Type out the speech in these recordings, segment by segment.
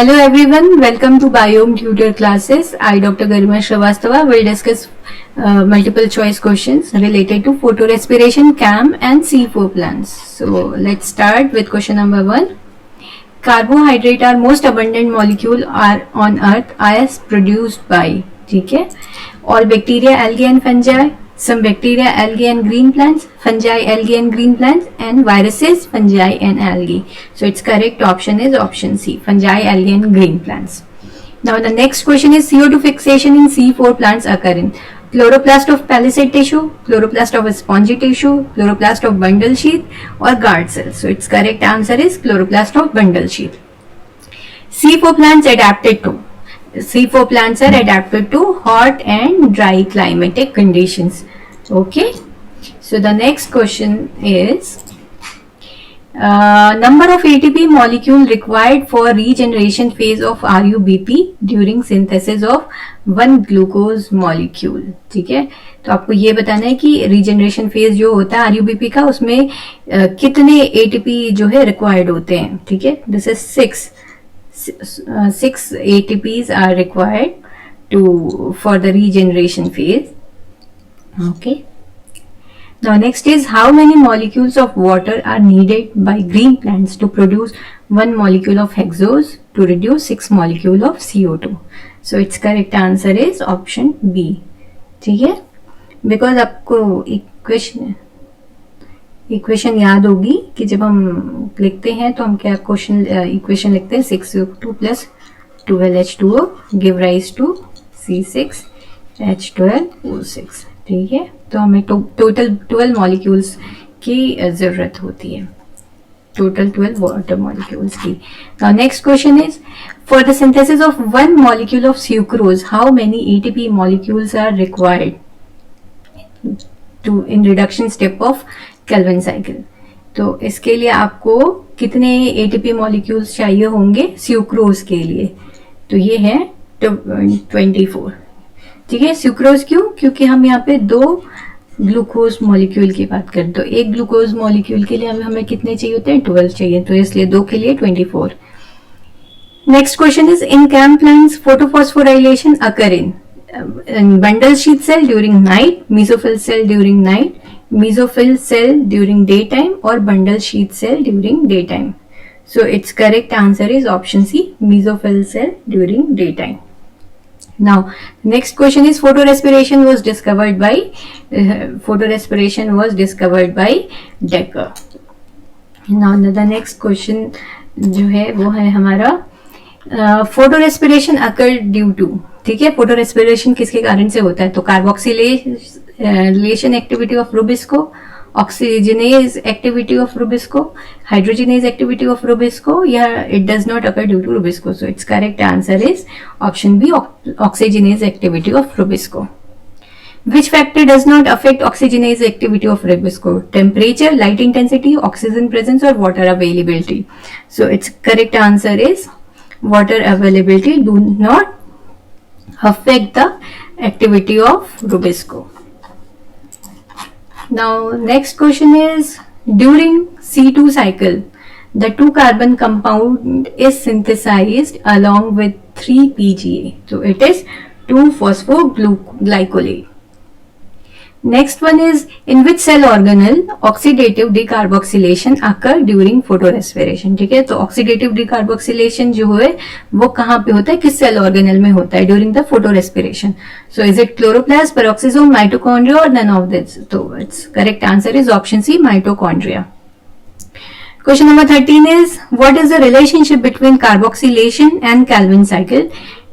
Hello everyone, welcome to Biome Tutor Classes. I, Dr. Garima Shrivastava, will discuss multiple choice questions related to photorespiration, CAM and C4 plants. So let's start with question number 1. Carbohydrate are most abundant molecule are on earth as produced by, ठीक है, all bacteria, algae and fungi, some bacteria, algae and green plants, fungi, algae and green plants, and viruses, fungi and algae. So its correct option is option C, fungi, algae and green plants. Now the next question is CO2 fixation in C4 plants occur in chloroplast of palisade tissue, chloroplast of spongy tissue, chloroplast of bundle sheath or guard cells. So its correct answer is chloroplast of bundle sheath. C4 plants are adapted to hot and dry climatic conditions. Okay, so the next question is number of ATP molecule required for regeneration phase of RUBP during synthesis of one glucose molecule. ठीक है, तो आपको ये बताना है कि regeneration phase जो होता है RUBP का, उसमें कितने ATP जो है रिक्वायर्ड होते हैं. ठीक है, this is 6 ATPs are required for the regeneration phase. Okay. Now next is how many molecules of water are needed by green plants to produce 1 molecule of hexose to reduce 6 molecule of CO2. So its correct answer is option B. ठीक है, because आपको equation याद होगी कि जब हम लिखते हैं तो हम क्या इक्वेशन लिखते हैं 6 plus 12H2O give rise to C6H12O6. ठीक है, तो हमें टोटल 12 मॉलिक्यूल्स की जरूरत होती है, टोटल 12 वाटर मॉलिक्यूल्स की. Now next question is for the synthesis of 1 molecule of sucrose how many ATP molecules are required to in reduction step of Calvin cycle. तो इसके लिए आपको कितने ATP मॉलिक्यूल्स चाहिए होंगे सुक्रोज के लिए? तो ये है 24. ठीक है, सुक्रोज क्यों? क्योंकि हम यहाँ पे 2 ग्लूकोज मॉलिक्यूल की बात करें तो एक ग्लूकोज मॉलिक्यूल के लिए हमें कितने चाहिए होते हैं? 12 चाहिए, तो इसलिए 2 के लिए 24. Next question is in CAM plants photophosphorylation occur in bundle sheath cell during night, mesophyll cell during night, mesophyll cell during day time or bundle sheath cell during day time. So its correct answer is option C, mesophyll cell during daytime. Now next question is photorespiration was discovered by Decker. Now the next question जो है वो है हमारा photorespiration occur due to. ठीक है, photorespiration किसके कारण से होता है? तो carboxylation activity of rubisco, oxygenase activity of Rubisco, hydrogenase activity of Rubisco, it does not occur due to Rubisco. So its correct answer is option B, oxygenase activity of Rubisco. Which factor does not affect oxygenase activity of Rubisco? Temperature, light intensity, oxygen presence or water availability. So its correct answer is water availability do not affect the activity of Rubisco. Now next question is during C2 cycle the 2-carbon compound is synthesized along with 3 PGA. So it is 2-phosphoglycolate. Next one is in which cell organelle oxidative decarboxylation occur during photorespiration. ठीक है, तो oxidative decarboxylation जो है वो कहाँ पे होता है, किस सेल ऑर्गेनल में होता है during the photorespiration? So is it chloroplast, peroxisome, mitochondria or none of this? So its correct answer is option C, mitochondria. Question number 13 is what is the relationship between carboxylation and Calvin cycle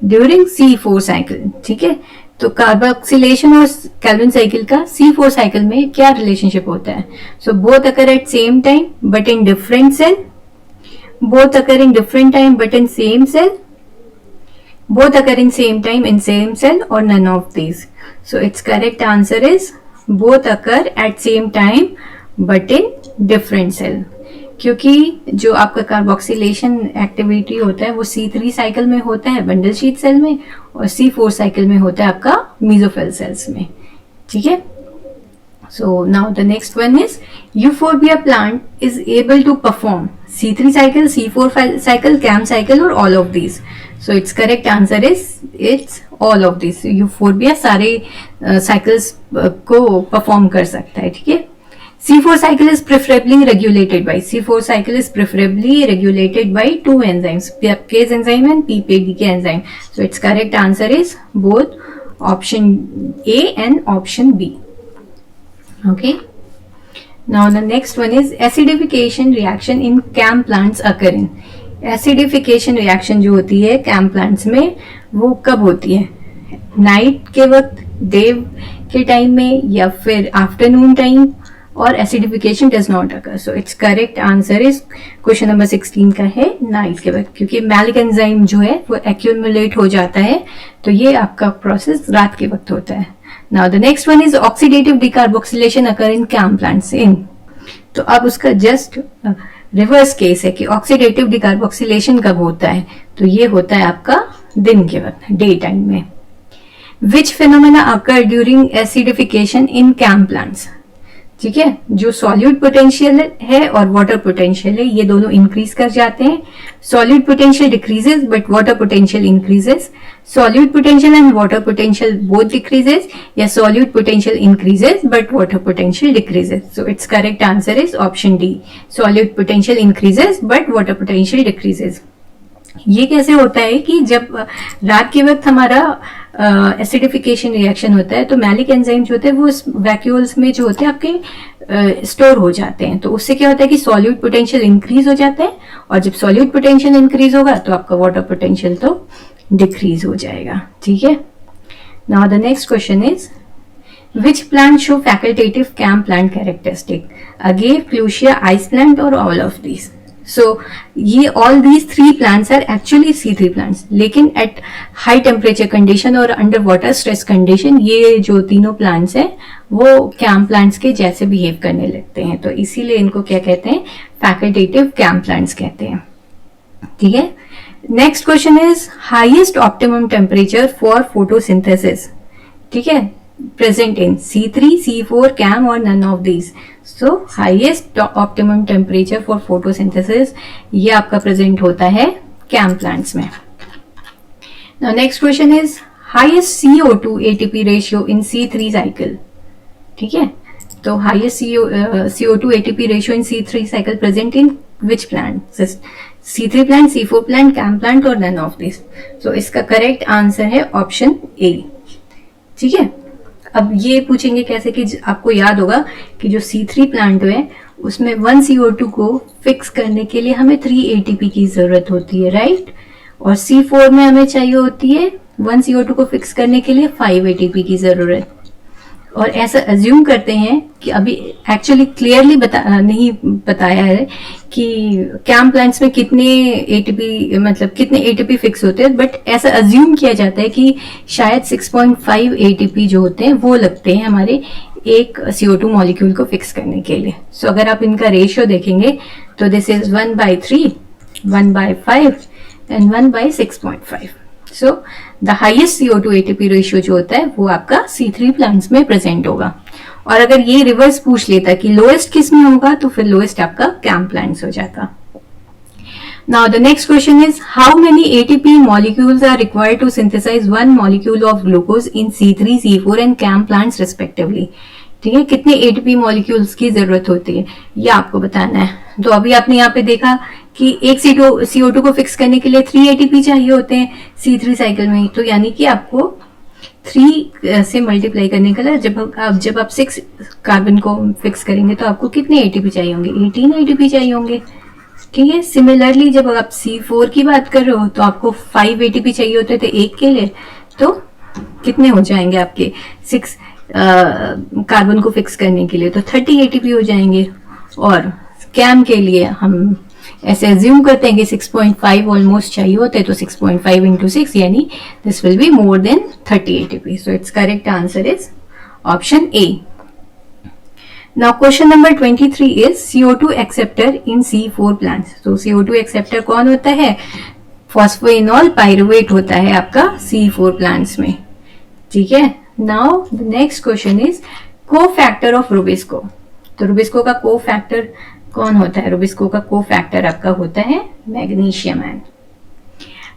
during C4 cycle? ठीक है, तो carboxylation और Calvin cycle का C4 cycle में क्या relationship होता है? So both occur at same time but in different cell, both occur in different time but in same cell, both occur in same time in same cell और none of these. So it's correct answer is both occur at same time but in different cell, क्योंकि जो आपका carboxylation activity होता है वो C3 cycle में होता है बंडल शीथ सेल में और C4 साइकिल में होता है आपका मेसोफिल सेल्स में. ठीक है, so now the next one is euphorbia plant is able to perform C3 cycle, C4 cycle, CAM cycle और all of these. So its correct answer is it's all of these. Euphorbia सारे cycles को perform कर सकता है, ठीक है. C4 cycle is preferably regulated by two enzymes, PAPase enzyme and PPDK enzyme. So its correct answer is both option A and option B. Okay. Now the next one is acidification reaction in CAM plants occur in. Acidification reaction जो होती है CAM plants में वो कब होती है? Night के वक्त, डे के टाइम में, या फिर आफ्टरनून टाइम, और acidification does not occur. So it's correct answer is question number 16 का है नाइट के वक्त, क्योंकि मैलिक एंजाइम जो है वो एक्यूमुलेट हो जाता है, तो ये आपका प्रोसेस रात के वक्त होता है. Now the next one is oxidative decarboxylation occur in CAM plants in. तो अब उसका जस्ट रिवर्स केस है कि ऑक्सीडेटिव डिकार्बोक्सिलेशन कब होता है, तो ये होता है आपका दिन के वक्त, डे टाइम में. विच फिनोमेना अकर ड्यूरिंग एसिडिफिकेशन इन CAM प्लांट्स. ठीक है, जो सॉल्यूट पोटेंशियल है और वाटर पोटेंशियल है ये दोनों इंक्रीज कर जाते हैं. Solute potential decreases but water potential increases. Solute potential and water potential both decreases, या solute potential increases but water potential decreases. So it's correct answer is option D, solute potential increases but water potential decreases. ये कैसे होता है कि जब रात के वक्त हमारा एसिडिफिकेशन रिएक्शन होता है तो मैलिक एंजाइम जो होते हैं वो वैक्यूल्स में जो होते हैं आपके स्टोर हो जाते हैं. तो उससे क्या होता है कि सॉल्यूट पोटेंशियल इंक्रीज हो जाता है, और जब सॉल्यूट पोटेंशियल इंक्रीज होगा तो आपका वाटर पोटेंशियल तो डिक्रीज हो जाएगा. ठीक है. Now the next question is which plant show facultative CAM plant characteristic? Agave, clusia, ice plant और ऑल ऑफ दीज. So ये all these three plants are actually C3 plants, लेकिन at high temperature condition और under water stress condition ये जो तीनों plants हैं वो CAM plants के जैसे behave करने लगते हैं, तो इसीलिए इनको क्या कहते हैं? facultative CAM plants कहते हैं. ठीक है. Next question is highest optimum temperature for photosynthesis. ठीक है, present in C3, C4, CAM or none of these. So highest optimum temperature for photosynthesis ये आपका प्रेजेंट होता है CAM plants में. Now next question is highest CO2 ATP ratio in C3 cycle. ठीक है, तो highest CO2 ATP ratio in C3 cycle present in which plant? C3 plant, C4 plant, CAM plant और none of these. So इसका correct answer है option A. ठीक है. अब ये पूछेंगे कैसे कि आपको याद होगा कि जो C3 प्लांट है उसमें 1 CO2 को फिक्स करने के लिए हमें 3 ATP की जरूरत होती है, राइट. और C4 में हमें चाहिए होती है 1 CO2 को फिक्स करने के लिए 5 ATP की जरूरत. और ऐसा अज्यूम करते हैं कि अभी एक्चुअली क्लियरली नहीं बताया है कि CAM प्लांट्स में कितने ATP मतलब कितने ATP फिक्स होते हैं, बट ऐसा अज्यूम किया जाता है कि शायद 6.5 ATP जो होते हैं वो लगते हैं हमारे एक CO2 मॉलिक्यूल को फिक्स करने के लिए. सो अगर आप इनका रेशियो देखेंगे तो this is 1/3, 1/5 and 1/6.5. So the highest CO2 ATP ratio जो होता है वो आपका C3 प्लांट्स में प्रेजेंट होगा. और अगर ये रिवर्स पूछ लेता कि लोएस्ट किस में होगा तो फिर लोएस्ट आपका CAM प्लांट्स हो जाता. Now the next question is how many ATP molecules are required to synthesize 1 molecule of glucose in C3, C4 and CAM plants respectively. ठीक है, कितने ATP मॉलिक्यूल्स की जरूरत होती है ये आपको बताना है. तो अभी आपने यहाँ पे देखा कि एक CO2 को फिक्स करने के लिए 3 ATP चाहिए होते हैं C3 साइकिल में, तो यानी कि आपको 3 से मल्टीप्लाई करने के लिए जब आप 6 कार्बन को फिक्स करेंगे तो आपको कितने ATP चाहिए होंगे? 18 ATP चाहिए होंगे. ठीक है. सिमिलरली जब आप C4 की बात कर रहे हो तो आपको 5 ATP चाहिए होते थे एक के लिए, तो कितने हो जाएंगे आपके 6 कार्बन को फिक्स करने के लिए? तो 30 ATP हो जाएंगे. और CAM के लिए हम ऐसे अज्यूम करते हैं कि 6.5 ऑलमोस्ट चाहिए होते हैं, तो 6.5 into 6 यानी this will be more than 30 ATP. So it's correct answer is option A. Now question number 23 is CO2 acceptor in C4 plants. तो CO2 एक्सेप्टर कौन होता है? फॉस्फोइनॉल पाइरुवेट होता है आपका C4 प्लांट्स में. ठीक है. Now the next question is को फैक्टर ऑफ रुबिस्को. तो रुबिस्को का को फैक्टर कौन होता है? रुबिस्को का को फैक्टर आपका होता है magnesium ion.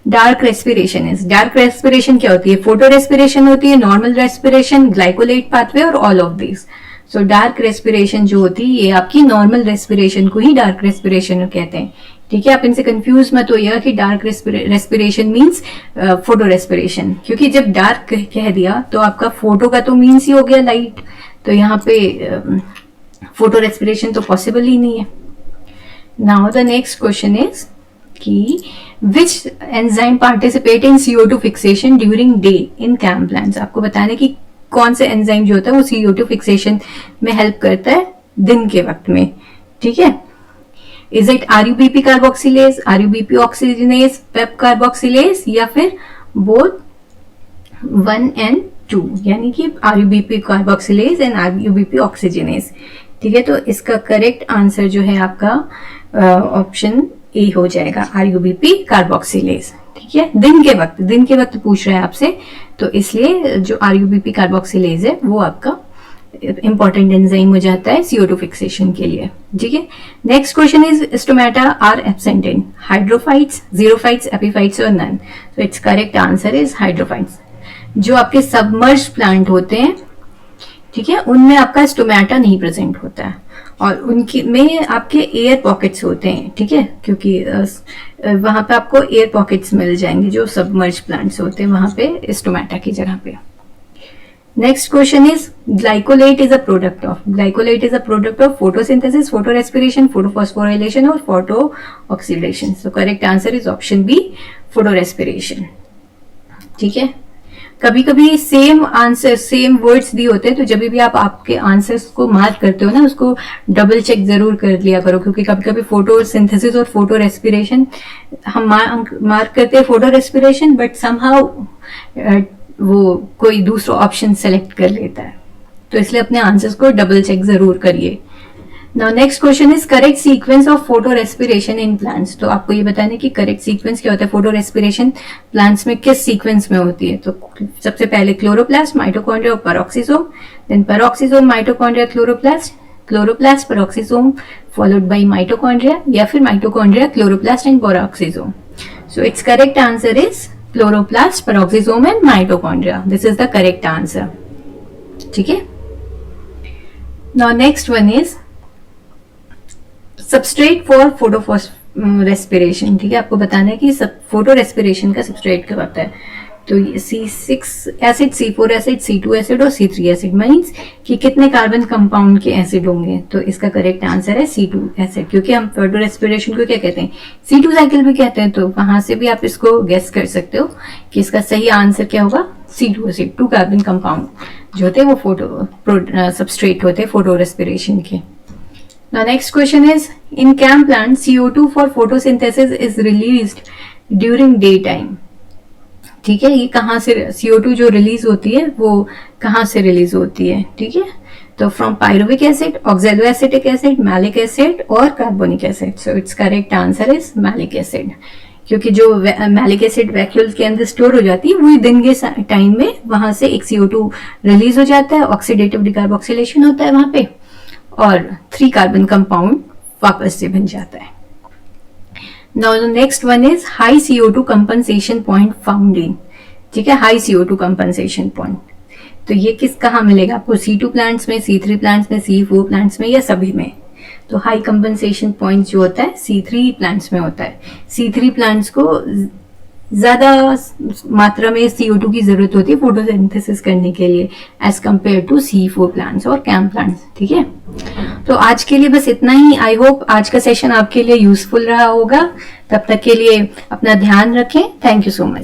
Dark respiration is, dark respiration क्या होती है? फोटो रेस्पिरेशन होती है, नॉर्मल रेस्पिरेशन, ग्लाइकोलेट पाथवे और all of this. So dark respiration जो होती है ये आपकी नॉर्मल रेस्पिरेशन को ही डार्क रेस्पिरेशन कहते हैं। ठीक है, आप इनसे कंफ्यूज मत होइएगा कि dark respiration means photo respiration, क्योंकि जब डार्क कह दिया तो आपका फोटो का तो मीन्स ही हो गया लाइट, तो यहाँ पे फोटो रेस्पिरेशन तो पॉसिबल ही नहीं है। Now the next question is कि which enzyme participate in CO2 fixation during day in CAM plants. आपको बताने की कौन से एंजाइम जो होता है वो CO2 फिक्सेशन में हेल्प करता है दिन के वक्त में। ठीक है, is it RUBP carboxylase, RUBP oxygenase, PEP carboxylase, या फिर बोथ 1 and 2, यानी कि RUBP carboxylase and RUBP oxygenase. ठीक है, तो इसका करेक्ट आंसर जो है आपका ऑप्शन ए हो जाएगा, RUBP कार्बोक्सिलेज। ठीक है, दिन के वक्त पूछ रहा है आपसे, तो इसलिए जो RUBP कार्बोक्सिलेज है वो आपका इंपॉर्टेंट एंजाइम हो जाता है CO2 फिक्सेशन के लिए। ठीक है, next question is stomata are absent in hydrophytes, xerophytes, epiphytes और नन। तो it's correct answer is hydrophytes. जो आपके सबमर्ज प्लांट होते हैं, ठीक है, उनमें आपका स्टोमेटा नहीं प्रेजेंट होता है और उनकी में आपके एयर पॉकेट्स होते हैं। ठीक है, क्योंकि वहां पे आपको एयर पॉकेट्स मिल जाएंगे जो सबमर्ज प्लांट्स होते हैं वहां पे स्टोमेटा की जगह पे। Next question is glycolate is a product of, glycolate is a product of photosynthesis, photo respiration, photophosphorylation और photo oxidation. So correct answer is option B, photo respiration. ठीक है, कभी कभी सेम आंसर सेम वर्ड्स दिए होते हैं, तो जब भी आप आपके आंसर्स को मार्क करते हो ना उसको डबल चेक जरूर कर लिया करो, क्योंकि कभी कभी फोटो सिंथेसिस और फोटो रेस्पिरेशन हम मार्क करते हैं फोटो रेस्पिरेशन, बट समहाउ वो कोई दूसरा ऑप्शन सेलेक्ट कर लेता है, तो इसलिए अपने आंसर्स को डबल चेक जरूर करिए। Now next question is correct sequence of photo respiration in plants. तो आपको ये बताने की करेक्ट सीक्वेंस क्या होता है, फोटो रेस्पिरेशन प्लांट्स में किस सीक्वेंस में होती है। तो सबसे पहले क्लोरोप्लास्ट, माइटोकॉन्ड्रिया और peroxisome, then peroxisome, mitochondria, chloroplast, chloroplast, peroxisome followed by mitochondria, या फिर mitochondria, chloroplast and peroxisome. So it's correct answer is chloroplast, peroxisome and mitochondria. This is the correct answer. ठीक है, now next one is substrate for photo respiration. ठीक है, आपको बताना है कि फोटो रेस्पिरेशन का सबस्ट्रेट क्या होता है। तो C6 acid, C4 acid, C2 acid और C3 एसिड, मीन्स कि कितने कार्बन कंपाउंड के एसिड होंगे। तो इसका करेक्ट आंसर है C2 एसिड, क्योंकि हम फोटो रेस्पिरेशन को क्या कहते हैं, C2 साइकिल भी कहते हैं। तो वहां से भी आप इसको गेस कर सकते हो कि इसका सही आंसर क्या होगा, C2 एसिड। 2 कार्बन कंपाउंड जो होते हैं वो फोटो सबस्ट्रेट होते हैं फोटो रेस्पिरेशन के। Now next question is in CAM plant CO2 for photosynthesis is released during daytime. ठीक है, ये कहाँ से CO2 जो रिलीज होती है वो कहाँ से रिलीज होती है। ठीक है, तो from pyruvic acid, oxaloacetic acid, malic acid और carbonic acid. So it's correct answer is malic acid, क्योंकि जो मैलिक एसिड वैक्यूल्स के अंदर स्टोर हो जाती है वही दिन के टाइम में वहां से एक CO2 रिलीज हो जाता है, ऑक्सीडेटिव डिकार्बोक्सिलेशन होता है वहां पे और 3 कार्बन कंपाउंड वापस से बन जाता है। Now the next one is high CO2 compensation point found in. ठीक है, हाई CO2 कंपनसेशन पॉइंट, तो ये किस कहाँ मिलेगा आपको, C2 प्लांट्स में, C3 प्लांट्स में, C4 प्लांट्स में या सभी में। तो हाई कंपनसेशन पॉइंट जो होता है C3 प्लांट्स में होता है। C3 प्लांट्स को ज्यादा मात्रा में CO2 की जरूरत होती है फोटोसिंथेसिस करने के लिए as compare to C4 plants और कैम प्लांट्स। ठीक है, तो आज के लिए बस इतना ही। आई होप आज का सेशन आपके लिए यूजफुल रहा होगा। तब तक के लिए अपना ध्यान रखें। Thank you so much.